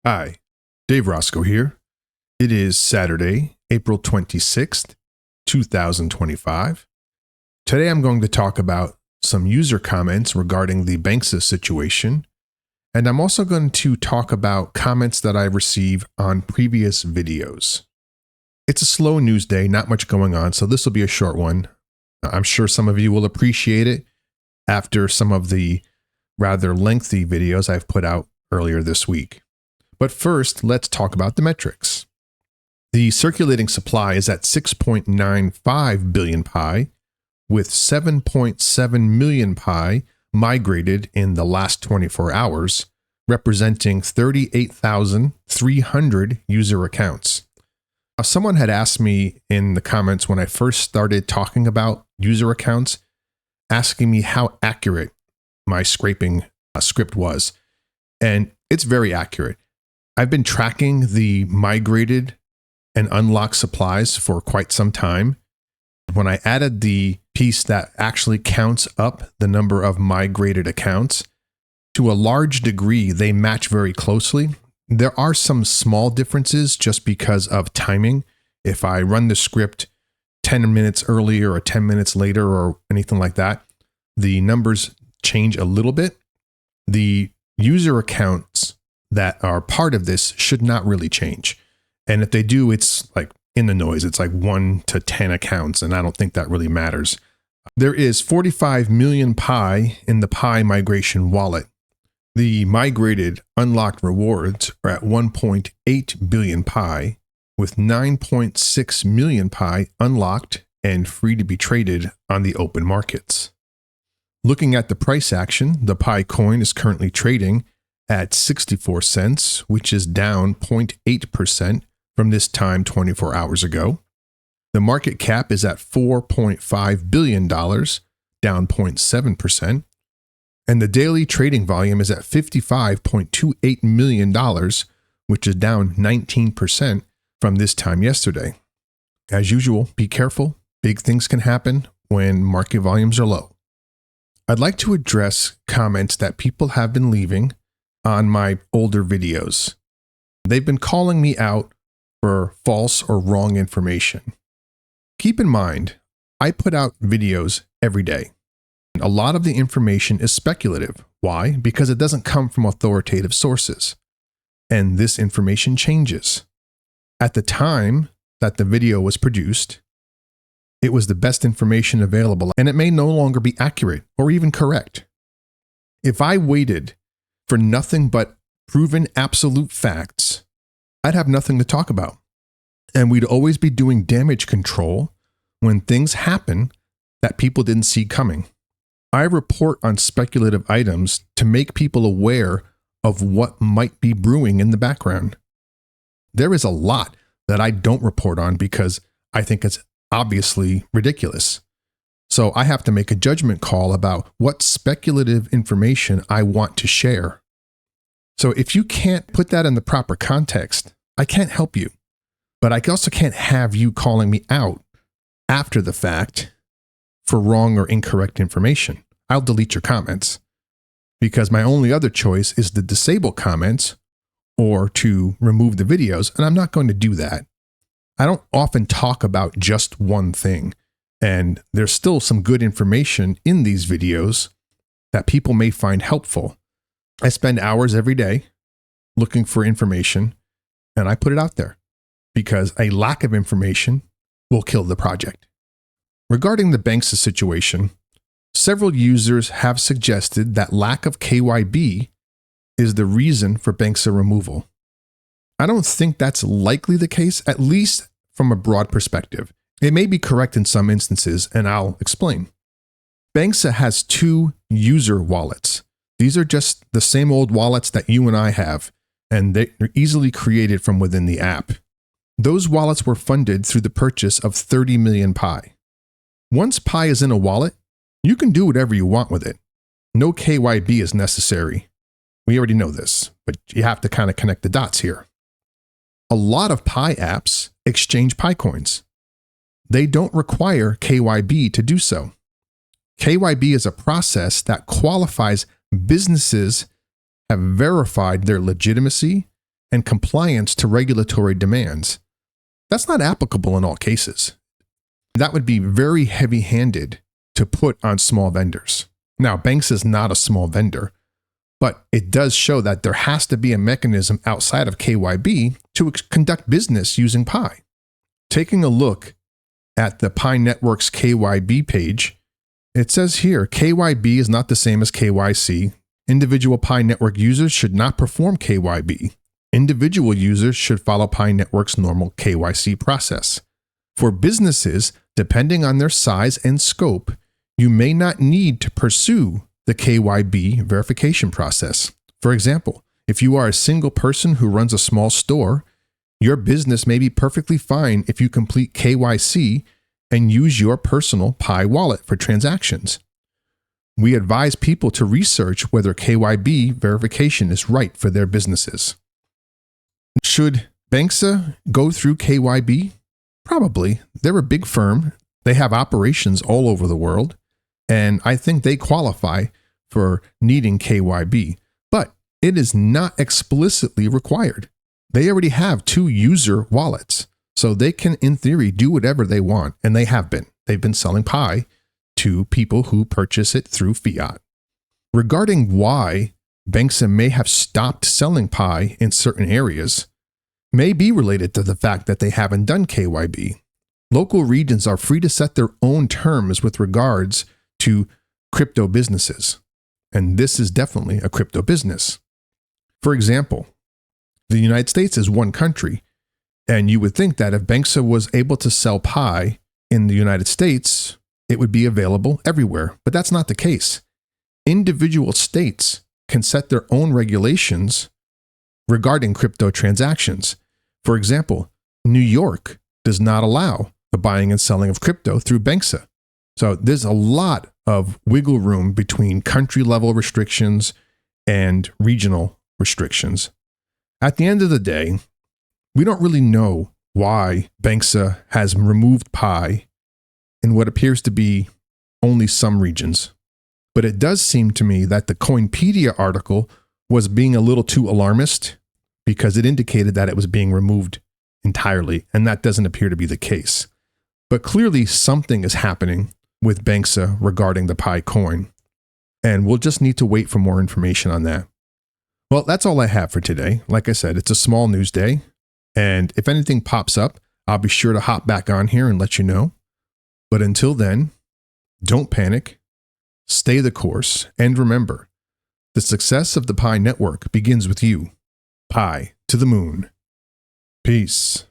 Hi, Dave Roscoe here. It is Saturday, April 26th, 2025. Today I'm going to talk about some user comments regarding the Banxa situation, and I'm also going to talk about comments that I receive on previous videos. It's a slow news day, not much going on, so this will be a short one. I'm sure some of you will appreciate it after some of the rather lengthy videos I've put out earlier this week. But first, let's talk about the metrics. The circulating supply is at 6.95 billion pi, with 7.7 million pi migrated in the last 24 hours, representing 38,300 user accounts. Now, someone had asked me in the comments when I first started talking about user accounts, asking me how accurate my scraping script was. And it's very accurate. I've been tracking the migrated and unlocked supplies for quite some time. When I added the piece that actually counts up the number of migrated accounts, to a large degree, they match very closely. There are some small differences just because of timing. If I run the script 10 minutes earlier or 10 minutes later or anything like that, the numbers change a little bit. The user accounts that are part of this should not really change. And if they do, it's like in the noise. It's like 1 to 10 accounts, and I don't think that really matters. There is 45 million pi in the Pi migration wallet. The migrated unlocked rewards are at 1.8 billion pi, with 9.6 million pi unlocked and free to be traded on the open markets. Looking at the price action, the Pi coin is currently trading at 64 cents, which is down 0.8% from this time 24 hours ago. The market cap is at $4.5 billion, down 0.7%. And the daily trading volume is at $55.28 million, which is down 19% from this time yesterday. As usual, be careful. Big things can happen when market volumes are low. I'd like to address comments that people have been leaving on my older videos. They've been calling me out for false or wrong information. Keep in mind, I put out videos every day. A lot of the information is speculative. Why? Because it doesn't come from authoritative sources. And this information changes. At the time that the video was produced, it was the best information available, and it may no longer be accurate or even correct. If I waited for nothing but proven absolute facts, I'd have nothing to talk about. And we'd always be doing damage control when things happen that people didn't see coming. I report on speculative items to make people aware of what might be brewing in the background. There is a lot that I don't report on because I think it's obviously ridiculous. So I have to make a judgment call about what speculative information I want to share. So if you can't put that in the proper context, I can't help you. But I also can't have you calling me out after the fact for wrong or incorrect information. I'll delete your comments because my only other choice is to disable comments or to remove the videos, and I'm not going to do that. I don't often talk about just one thing, and there's still some good information in these videos that people may find helpful. I spend hours every day looking for information, and I put it out there because a lack of information will kill the project. Regarding the Banksa situation, several users have suggested that lack of KYB is the reason for Banksa removal. I don't think that's likely the case, at least from a broad perspective. It may be correct in some instances, and I'll explain. Banksa has 2 user wallets. These are just the same old wallets that you and I have, and they're easily created from within the app. Those wallets were funded through the purchase of 30 million pi. Once pi is in a wallet, you can do whatever you want with it. No KYB is necessary. We already know this, but you have to kind of connect the dots here. A lot of Pi apps exchange Pi coins. They don't require KYB to do so. KYB is a process that qualifies businesses have verified their legitimacy and compliance to regulatory demands. That's not applicable in all cases. That would be very heavy-handed to put on small vendors. Now, Banxa is not a small vendor, but it does show that there has to be a mechanism outside of KYB to conduct business using Pi. Taking a look at the Pi Network's KYB page, it says here, KYB is not the same as KYC. Individual Pi Network users should not perform KYB. Individual users should follow Pi Network's normal KYC process. For businesses, depending on their size and scope, you may not need to pursue the KYB verification process. For example, if you are a single person who runs a small store, your business may be perfectly fine if you complete KYC and use your personal Pi wallet for transactions. We advise people to research whether KYB verification is right for their businesses. Should Banksa go through KYB? Probably. They're a big firm. They have operations all over the world, and I think they qualify for needing KYB, but it is not explicitly required. They already have 2 user wallets, so they can, in theory, do whatever they want, and they have been. They've been selling Pi to people who purchase it through fiat. Regarding why Banksa may have stopped selling Pi in certain areas, may be related to the fact that they haven't done KYB. Local regions are free to set their own terms with regards to crypto businesses, and this is definitely a crypto business. For example, the United States is one country, and you would think that if Banksa was able to sell Pi in the United States, it would be available everywhere, but that's not the case. Individual states can set their own regulations regarding crypto transactions. For example, New York does not allow the buying and selling of crypto through Banksa. So there's a lot of wiggle room between country-level restrictions and regional restrictions. At the end of the day, we don't really know why Banksa has removed Pi in what appears to be only some regions. But it does seem to me that the Coinpedia article was being a little too alarmist because it indicated that it was being removed entirely, and that doesn't appear to be the case. But clearly something is happening with Banksa regarding the Pi coin, and we'll just need to wait for more information on that. Well, that's all I have for today. Like I said, it's a small news day, and if anything pops up, I'll be sure to hop back on here and let you know. But until then, don't panic, stay the course, and remember, the success of the Pi Network begins with you. Pi to the moon. Peace.